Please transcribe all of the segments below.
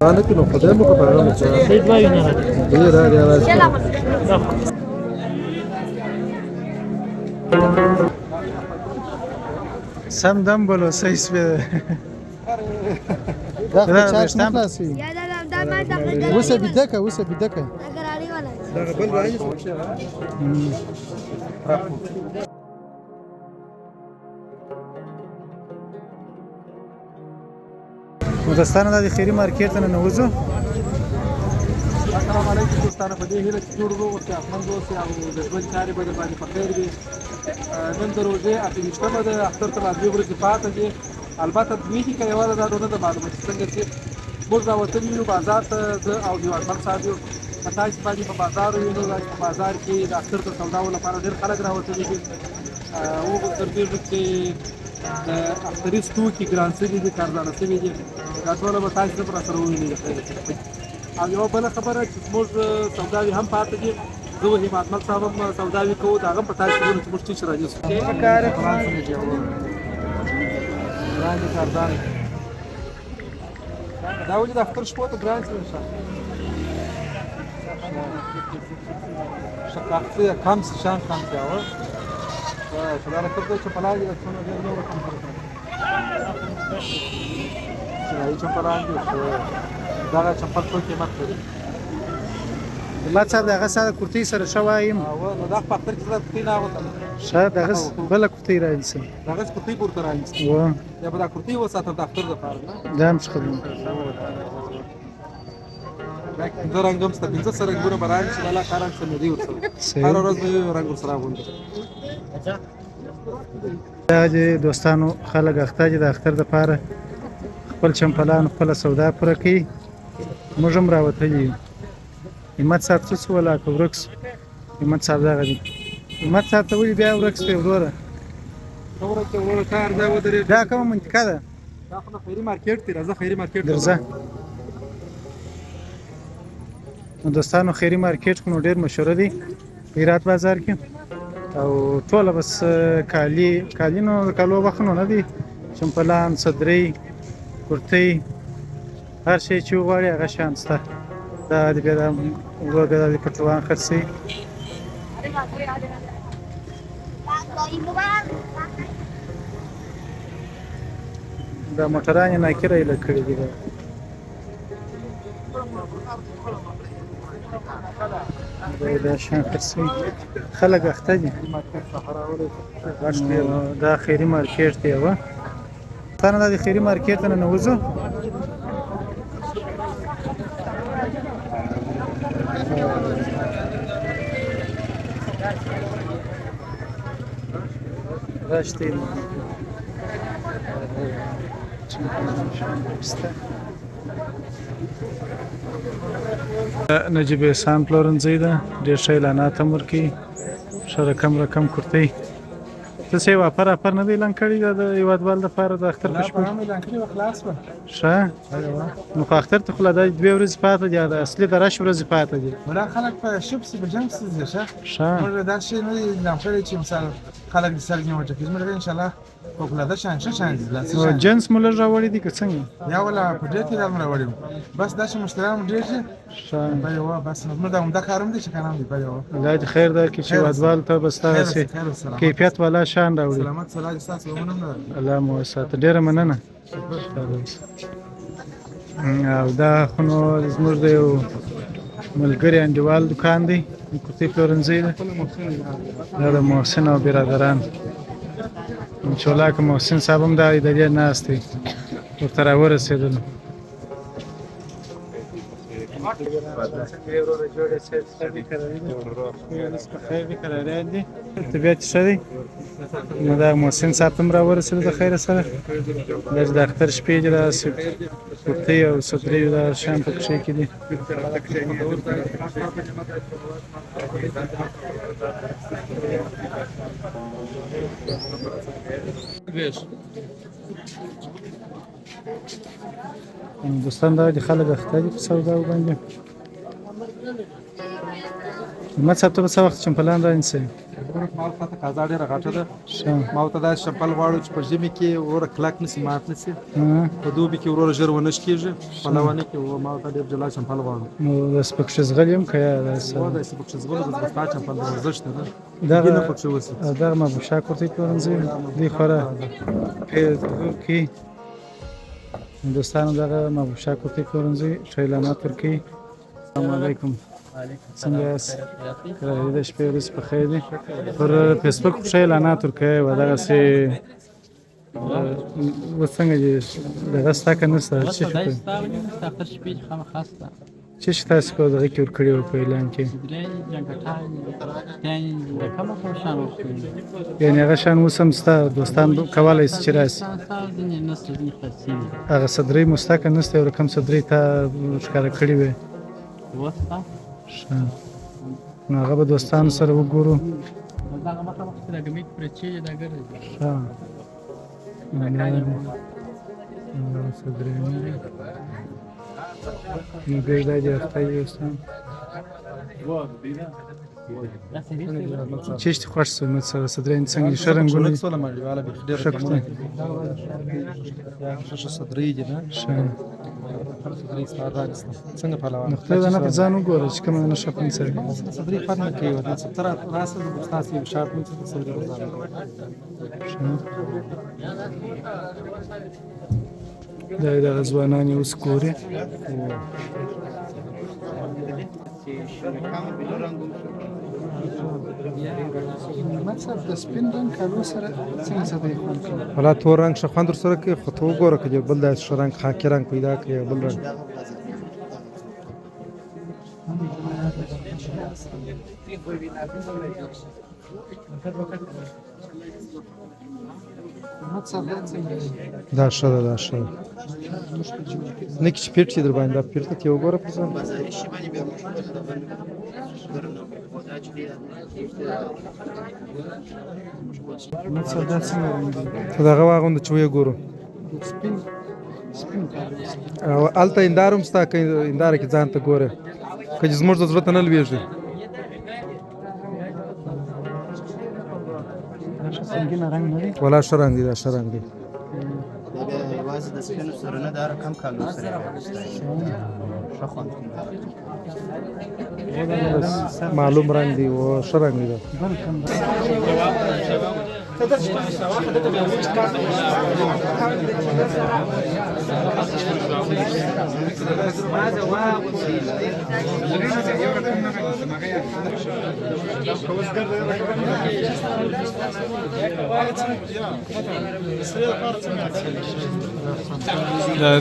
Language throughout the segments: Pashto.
Ano que no podemos comparar Seis vai vinha سم دم بولو سیس به داخل چاش مخلصي يا لا ده ما دخل وسه بدك وسه بدك اقرا عليه ولا ده قبل بعيش دوستانو د خیری مارکیټ ته ننوځو. السلام علیکم دوستانو، په دې هیله چې جوړ وو او صحتمند اوسئ او د ژوند چارې به درباندې په خیر وي. نن د روژې 28مه ده، اختر ته لا 2 ورځې پاتې دي. البته دوی کې که یوه ده دا نه ده معلومه چې څنګه چې موږ راوتلي یو بازار ته، زه او یو اکبر صاحب یو. که تاسو باندې په بازار ووینو، په بازار کې د اختر د سوداو لپاره ډېر خلک راوتلي دي. وګرځېږو چې د اختري توکي ګران شوي دي، کارزانه شوي دي. دا ټوله به تاسو سره راسره ووینئ. او یوه بله خبره چې زموږ سوداوي هم پاتې دي. زه و همت مل صاحب هم سوداوي کوو، د هغه هم په تاسو کې وینو چې موږ ټیټ راځو. ګران دي کارزان دا ولې د اختر شپو ته ګران شوي شقاقتي کم شان کم جاوه شغاله کړو چې په لاندې څونه ډېر نور کم کړو چې راځي چې په لاندې دا چپل څو قیمت لري. ما صاحب دغه سره کورتۍ سره شوایم او دا په اختر کې دا کورتۍ نه اغوستل شاید دغه بل کورتۍ راځي دغه کورتۍ پورته راځي و یا به دا کورتۍ وساته د اختر لپاره نه دا هم څه خبره دا رنګ هم ستاسو پنځه سره رنګونه بران چې الله کاران څه ندي ورسره هر ورځ به یو رنګ ورسره غونډه. دا چې دوستانو خلک اخته چې د اختر لپاره خپل چمپلان خپل سودا پوره کوي. موږ هم راوتلي یو. همت صاحب څه ولا که ورکس همت صاحب دغه دی. همت صاحب ته ولې بیا ورکس دی وروره وروره کار ځای ودرېد. دا کومه منطقه ده؟ دا خو د خیري مارکیټ دی. راځه خیري مارکیټ درځه. نو دوستانو خیري مارکیټ خو نو ډېر مشهوره دی په هرات بازار کې او ټوله بس کالي نو د کالو وخت نو نه دي، چمپلان، صدرۍ، کورتۍ، هر شی چې وغواړې هغه شیان شته. دا د بیا د وګړه د پټوان خرڅوي. دا موټران یې ناکره ایله کړي دي. دا شیان خرڅوي، خلک اخته دي. دا خیري مارکیټ دی. یوه تانه دا د خیري مارکیټ ته ننوځو. راشتي نجیب احسان پلورنځی ده، ډېر ښه اعلانات هم ورکوي، ښه رقم کورتۍ. داسې یو افر نه دی اعلان کړی دا د هېوادوال دپاره د اختر په شپه؟ اعلان کړی وه خلاص به ښه نو خو اختر ته خو لا دا 2 ورځې پاته دي، د اصلي د رش ورځې پاته دي. ولا خلک په شپ سي بجنګ سي ځه ښه موږ دا شی نه دی اعلان کړی چې مثال خلک د سر نیوټه کې موږ ان شاء الله پوپولاده شان او جنس مو لږ راوړی دي که څنګه؟ یا ولا په ډېر کې راوړی بس دا چې مشتریان ډېر دي. ښه بایو بس موږ دا عمده کارم دي چې کنه دی بایو الله دې خیر درکړي چې هېوادوال ته بس دغسې کیفیت والا شیان راوړي. سلامت صلاح ستاسو ومنم الله مو وساته. ډېره مننه. او دا خو نو زموږ د یو ملګري انډیوال دوکان دی، د کورتۍ پلورنځی دی. دا د محسن او برادران انشاءالله که محسن صاحب هم دا ادارې ناست دی ورته راورسېدلو. طبیعت ښه دی. نو دا محسن صاحب ته هم راورسېدو د خیره سره. دا چې د اختر شپې دي داسې کورتۍ او صدرۍ دا شیان په کښې کې دي. دوستان دا دي خلک اخته دي په سوداو باندې. ما صاحب ته به څه وخت چمپلان رانیسئ؟ ما ورته قضا ډېره غټه ده. ښه. ما ورته داسې چمپل غواړو چې په ژمي کې وروره کلک نه شي، مات نه شي، ها. په دوبي کې وروره ژر ونه شکېږي، خوله ونه کړي. ما ورته ډېر جلا چمپل غواړو. نو داسې پکې زغلي هم که یا داسې؟ هو داسې پکې زغلو د ځغستا چمپل د ورزش ته ده. دغه ګینه پکې وسي. او دغه مابوشک ورته پلورنځي دوی خورا کې دوستانو دغه مابوشک ورته پلورنځي ښه اعلانات ورکوي. السلام علیکم. څنګه یاست؟ د شپې ورځې په خیر دي. پر فیسبوک ښه اعلانات ورکوي او دغسې اوس څنګه دي دغه ستا که نشته څه شي تاسې په دغه کې ورکړي وو په اعلان کې؟ یعنې هغه شیان اوس هم شته دوستان کولی شي چې راشي؟ هغه صدرۍ مو شته که نشته یو رقم صدرۍ تا ښکاره کړي وې؟ ښه نو هغه به دوستانو سره وګورو. ښه نو ګرځ دا دي اخته یې دوستان چیشتی خوښ شو مت سره صدرین څنګه دي ښه رنګونه دي؟ ښه کوټه ښه صدرۍ دي نه؟ ښه څنګه پهلوان؟ نو خدای دې نه په ځان وګوره چې کومه نه ښه پنځه صدرۍ فرق نه کوي. ته راسه ستاسې یو شاټ مې څه صدرۍ دا دغه ځوانان یې اوس ګوري. د سپین رنګ کالو سره څنګه صدرۍ خوند کوي؟ والا تور رنګ ښه خوند ورسره کوي، خو ته وګوره که یو بل داسې ښه رنګ خاکي رنګ پیدا کړي یو بل رنګ. دا ښه ده، دا ښه ده. نه کې چې پیټ شي در باندې، دا پیټ ته یې وګوره پر ځان. ته دغه واغونده چې ویې ګورو. هلته هنداره هم شته، که هنداره کې ځان ته ګوره که چې زموږ د زړه ته نه لوېږي. سنګینه رنګ نه دی؟ والا ښه رنګ دی، دا ښه رنګ دی. دا بیا یوازې د سپینو سره نه دا کم کالو سره ښه خوند کوي. معلوم رنګ دی او ښه رنګ دی.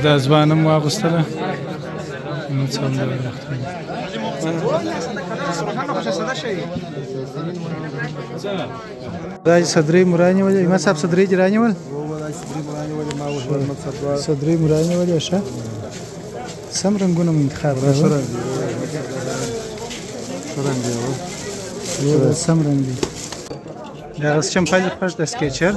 دا ځوان هم واغوستله نو څه هم دا صدرۍ مو رانیولې؟ ما صاحب صدرۍ دې رانیول؟ صدرۍ مو رانیولې ښه سم رنګونه مو انتخاب کړل. ښه رنګ دی، یو سم رنګ دی. دغه چمپل دې خوښ د سکیچر؟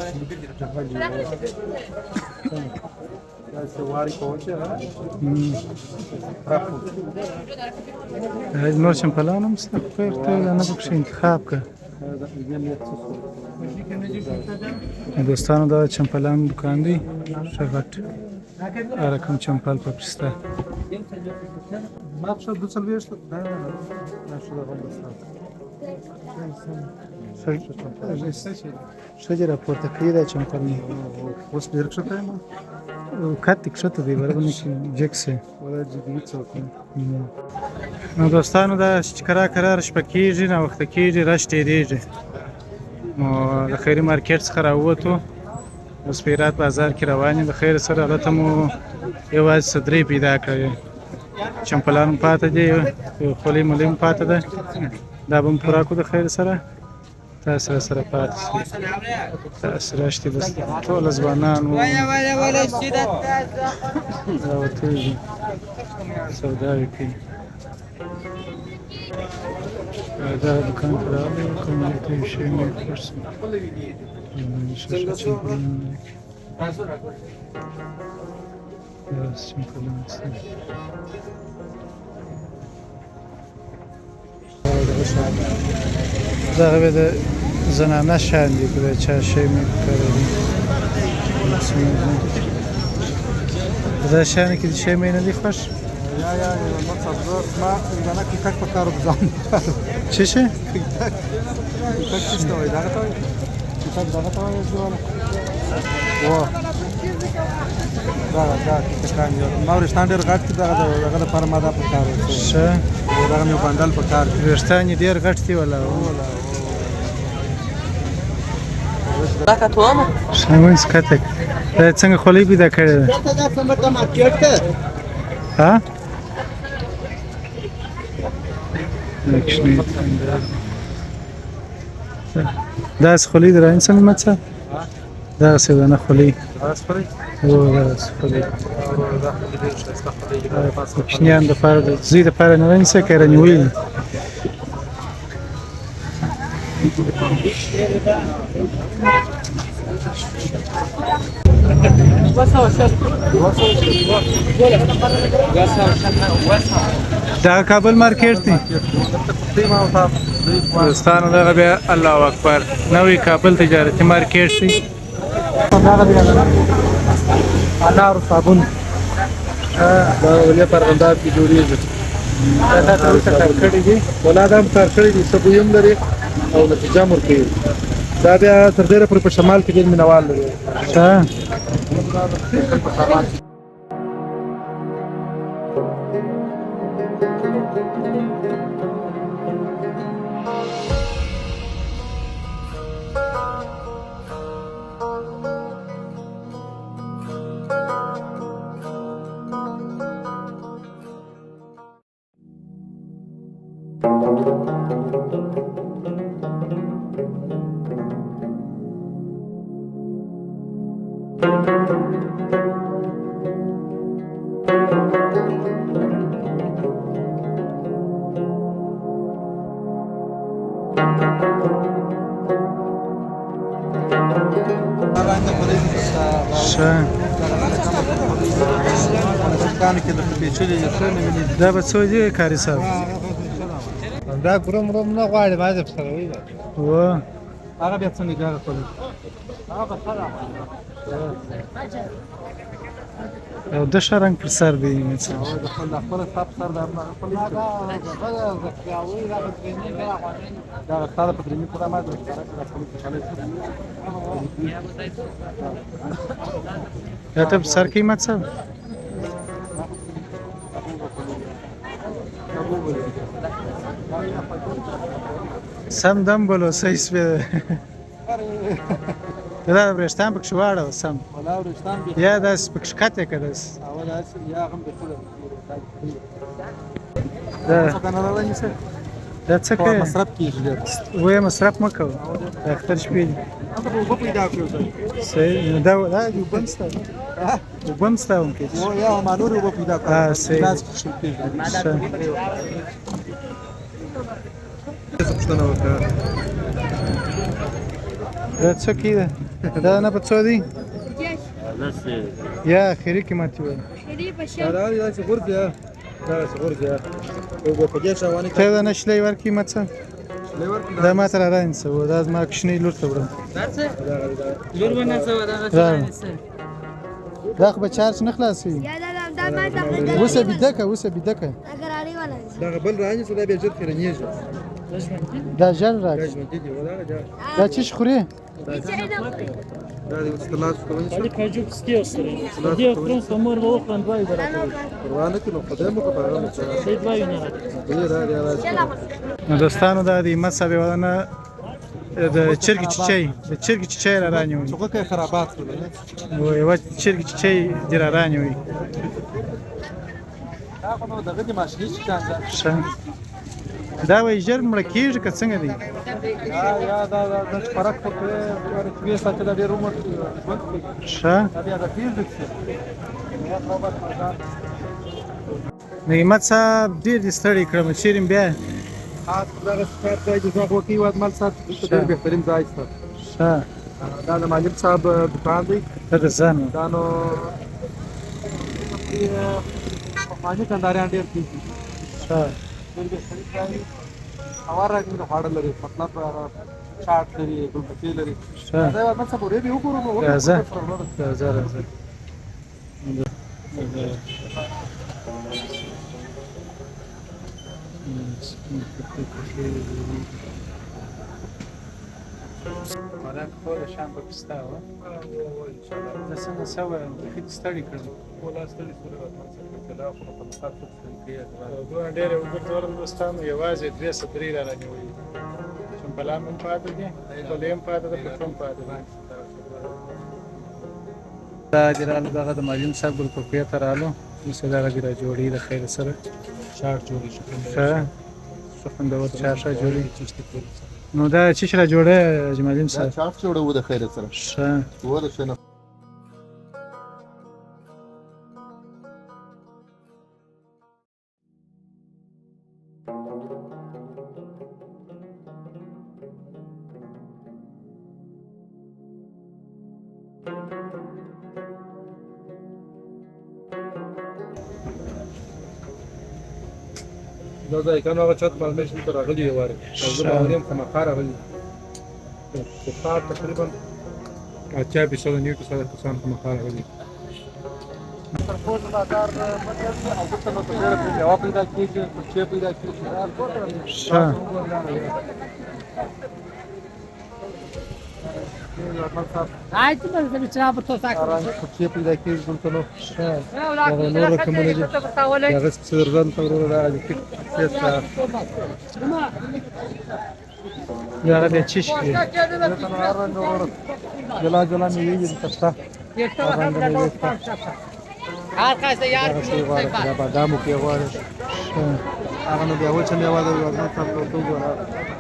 نور چمپلان هم شته خو ته نه پکښې انتخاب کړه. دوستانو دا چمپلان دکان دی ښه غټ هر رقم چمپل پکې شته. ما پښه 240 دا ښه ده غونډه ښه دې راپورته کړي دا چمپل مې اوس ډېر ښکته یم. کت دې کښته دی برابر نه جګ سي. ولا جدي څوک نو دوستانو دا چې کرار شپه کېږي ناوخته کېږي رش ډېرېږي. نو د خیري مارکېټ څخه راووتو اوس په هرات بازار کې روان یو. د خیر سره هلته مو یوازې صدرۍ پیدا کړې، چمپلان هم پاته دي، خولۍ مولۍ هم پاته ده. دا به هم پوره کړو د خیر سره. تاسې راسره پاتې شئ، تاسې راشئ. ټوله ځوانان راوتلي سوداوې کوي. دغه دکان ته راغلی کوم ته یو شی مې خوښ شو. ښه چمپلان لري، داسې چمپلان شته. دغه به د زنانه شیان دي که د چا شی مې کړی دي دا شیانو کې د شی مې نه دي خوښ یا مطلب ما زنه کې تک په کارو ځان څه شی تک څه وای دا ته تک دا ته وای ځوانه وا دا کان یو ما ورستان ډېر غټ دي دغه لپاره ما دا په کار ښه دغه مې بندل په کار ویښتان یې ډېر غټ دي ولا دا کټومه شامن سکتک دا څنګه خولۍ پیدا کړې ده دا څنګه د مارکیټ ته ها دا خولۍ د راین څنګه مڅه دا څه ده نه خولۍ او دا خولۍ کوچنیان دپاره د زوی دپاره نه رانیسه که یې رانیولي دا کابل مارکیټ دی دوستانو دغه بیا الله اکبر نوی کابل تجارتي مارکیټ دی انار صابون دا ولې پر غندار کې جوړیږي دا تاسو ته کار کړی دي ولادت هم کار کړی دي سبو یم لري او نتیجه مور کوي دا بیا تر ډیره پر شمال کې ډیر مینوال لري ښه دا به څو دی کاري صاحب دا ګروم نه غواړي ما دې سره وي و هغه بیا څنګه کار کوي او د شرنګ پر سر دی مثلا د خپل صاحب سر دا خپل دا ستاره په درېمي پورا ما د یا ته سر قیمت څه سم دم بولو صحیح سپی دا برشتان پکښې واړه سم یا داسې پکښې کته که داسې دا څه کوې مصرف کېږي وایه مصرف مه کوه د اختر شپې دي اوبه پیدا کړو صحیح نو دا اوبه هم شته اوبه هم شته هم کېږي یا ما نورې اوبه پیدا کړو صحیح دا څه کې ده دا نه په څو دی یا خیري قیمت وي دا چې غورځي دا چې غورځي اوبه په دې شاوانه ته دا نشلې ور قیمت څه دا ما ته راځي و دا زما کښنی لور ته وړم لور ونه څه دا دا خو به چارج نه خلاصي یا دا ما ته وسه بيدکه وسه بيدکه اگر اړي ولا دا بل راځي چې دا به جوړ کړنیږي دا ژر راځي دا چی خوري دا د استلاج کوي Ali kajuk skiostre. Dia frunz pomor vo kan dvai barate. روانه کې نو خدای مو په اړه Sei dvai unara. دی دا نو دوستانو دا د مصابه ودانه د چرګ چچي د چرګ چچي را رانیوي څوک کې خرابات کړل و یو چرګ چچي دی را رانیوي دا کومه دغه دي ماشیني چې څنګه دا وای ژر مړ کېږي که څنګه دی یا دا فرق پکې ورته ساتل دا ډېر عمر ښه دا بیا د فیزیک نعمت صاحب ډېر دې ستړی کړم چیرې بیا خاص دغه سپارت ځای د ځواب وکي واد مال سات ډېر بهترین ځای ست ښه دا د مالک صاحب دکان دی ته د ځان دا نو باندې کنداريان ډېر دي ښه ډېر بهترین ځای هوار راځي د خواړه لري مطلب شاټ لري ګلټکې لري دا یو څه پورې دی وګورو نو راځه خوراک ټوله شام پکې ستا وه زه څنګه څه وایم بیخي دې ستړي کړم ډېرې وګرځولم دوستانو یوازې 2 صدرۍ را رانیولي چمبلان هم پاتې دي خولۍ هم پاتې ده پټو هم پاتې ده دا دې راغلو دغه د معلم صاحب ګلپکویه ته راغلو اوس یې دغه دې را جوړوي د خیر سره شاټ جوړي ښه ښه خوندور چاټ را جوړوي نو دا چیش را جوړه جمالیم صاحب شاف جوړو د خیر سره ښه و د شنو دا ځای کنه هغه چت باندې چې تر راغلی واره زه باوریم کومه خار راغلی په خار تقریبا اچھا به څو نیو څو کسان کومه خار راغلی تر پوز بازار مطلب او څه نو ته ډېر په جواب پیدا کیږي چې پیدا کیږي دا ښه Ai, tu não deve tirar para tocar. چې پیدا کیږي ګل نو دا نور کومه دي هغه څه ورځن ته ورور راځي چې دا د چیش کې جلا جلا میوه دي تاسو هر کس یار دا بادامو کې غواړي هغه نو بیا و چې میوه ده ورته تاسو ته وګورئ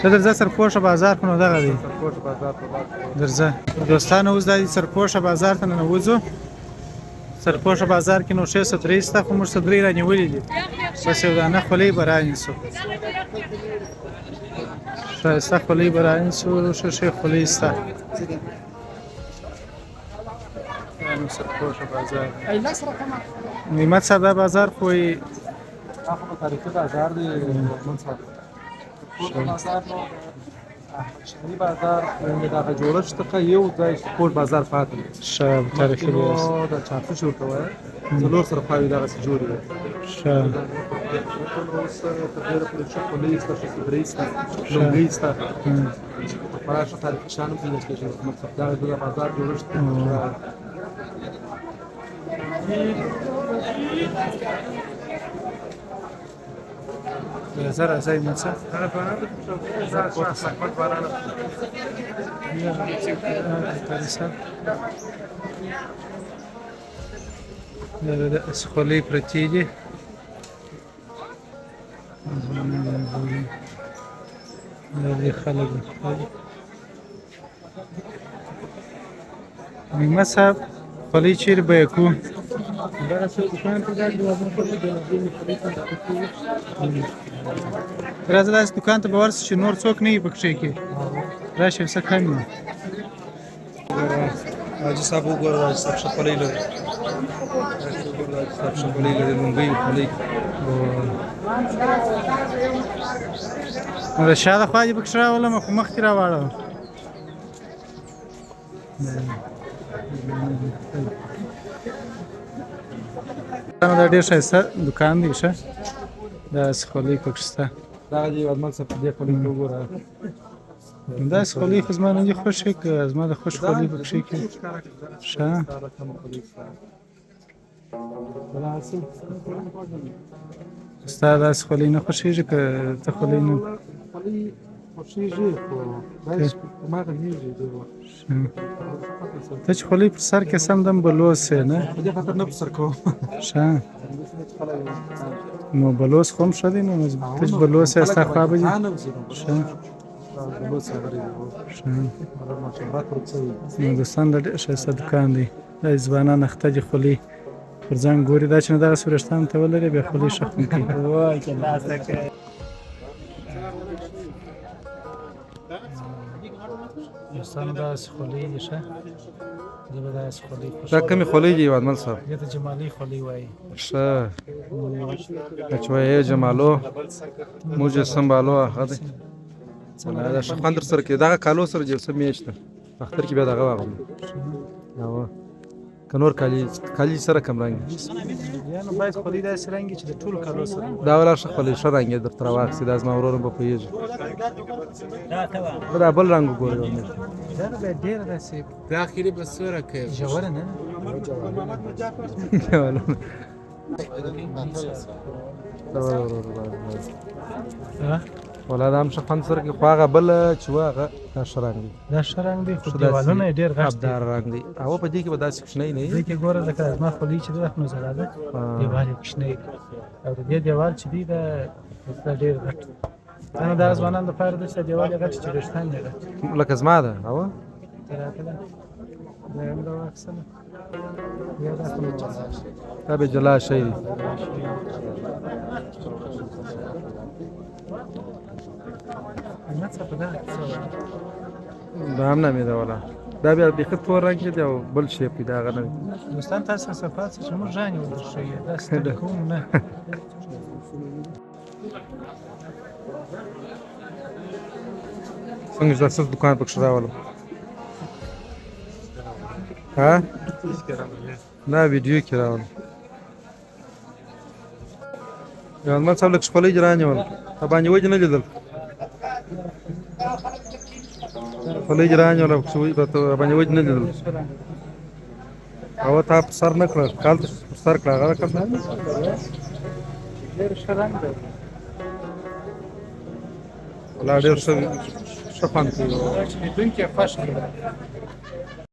ته درځه سرپوشه بازار خو نو دغه دی سرپوش بازار په بعد درځه دوستانو اوس د سرپوشه بازار ته ننوځو سرپوشه بازار کې نو 603 سته خو موږ صدرۍ رانیولې دي بس یو دانه خولۍ به رانیسو ښایسته خولۍ به رانیسو ښه ښې خولۍ سته نو سرپوشه بازار نعمت صاحب دا بازار خو یې هغه تاریخي بازار دی منصب بازار نو شهري بازار دغه جوړښت ته یو ځای سپورت بازار پاتې ښه تاریخي بازار د چاپو شو ته وای څلور سره خاوي دغه څه جوړ دی ښه اوس په ډېر په څه پولیس تاسو سره لوګي ستا پراشه تاریخي شانو په دې کې مطلب دا د بازار جوړښت راځه راځه نن څه دا خولۍ پرتې دي دا خلک نعمت صاحب خولۍ چیرې بیه کوو راځه داسې دوکان ته به ورسې چې نور څوک نه وي پکښې کې راشه څه کم وي حاجي صاحب وګوره حاجي صاحب ښه خولۍ لري حاجي صاحب ښه خولۍ لري لونګۍ خولۍ نو د شاته خوا دې پکښې راولم خو مخکې راواړوم دا ډېر ښایسته دوکان دی ښه داسې خولۍ پکښې شته دا دې ودمن صاحب دې خولۍ ته وګوره داسې خولۍ خو زما نه دي خوښې که زما د خوښ خولۍ پکښې کې ښه ستا داسې خولۍ نه خوښېږي که ته خولۍ نه خوښېږي خو داسې په ما غږېږي ډېر وخت ته چې خولۍ پر سر کې سم دم بلوز یې نه په دې خاطر نه په سر کوم ښه نو بلوز خو هم ښه دی نو ته چې بلوز یې ستا خوا به دي ښه نو دوستان دا ډېر ښایسته دوکان دی دا ځوانان اخته دي خولۍ پر ځان ګوري دا چې نه دغسې وریښتان ته ولري بیا خولۍ ښه خوند کوي دوستانو داسې خولۍ دي ښه زه به داسې خولۍ دا کمې خولۍ دي وانمل صاحب دې ته جمالي خولۍ وایي ښه کچوی جمالو مجسم بالو هغه دی دا ښه خوند در سره کوي دغه کالو سره یو څه میچ ده اختر کې بیا دغه واغلو او که نور کالي سره کم رنګ یا نو باید خولۍ داسې رنګ وي چې د ټولو کالو سره دا ولا ښه خولۍ ښه رنګ یې درته راواخېستې دا زما ورور هم به پوهېږي دا بل رنګ وګورئ دا نو باید ډېره داسې داخلي به سوره کوي ژوره نه ولا دا هم ښه خوند سره کوي خو هغه بله چې وه هغه دا ښه رنګ دی دا ښه رنګ دی خو دیوالونه یې ډېر غټ دي ابدار رنګ دی هغه په دې کې به داسې کوچنی نه دې وي کې ګوره لکه زما خولۍ چې ده نو زړه ده دیوال یې کوچنی دی او د دې دیوال چې دی دا ډېر غټ دا نو دغه ځوانانو لپاره ده چې دیوال یې غټ چې ویښتان یې غټ لکه زما ده او ته راته ده دا هم دا واخیستله بیا دا خو دا به جلا شی دی احمد صاحب په دغه کې څه وایي دا هم نامې ده ولا دا بیا بیخي تور رنګ کې دی او بل شیپ دی دا هغه نه دی دوستان تاسو څخه پاتې چې موږ ژاڼې ودرښیو دا ستړي کوو نه څنګه چې دا ستاسو دوکان پکښې راولم ها دا ویډیو کې راولم یو المن صاحب لږ خولۍ دې رانیول تا باندې وجه نه لیدل خولۍ دې رانیول باندې وجه نه لیدل هغه تا په سر نه کړه کال ته په سر کړه هغه کړه ډېر ښه رنګ دی ولا ډېر ښه خوند کوي چې لیدونکي یې خوښ کړي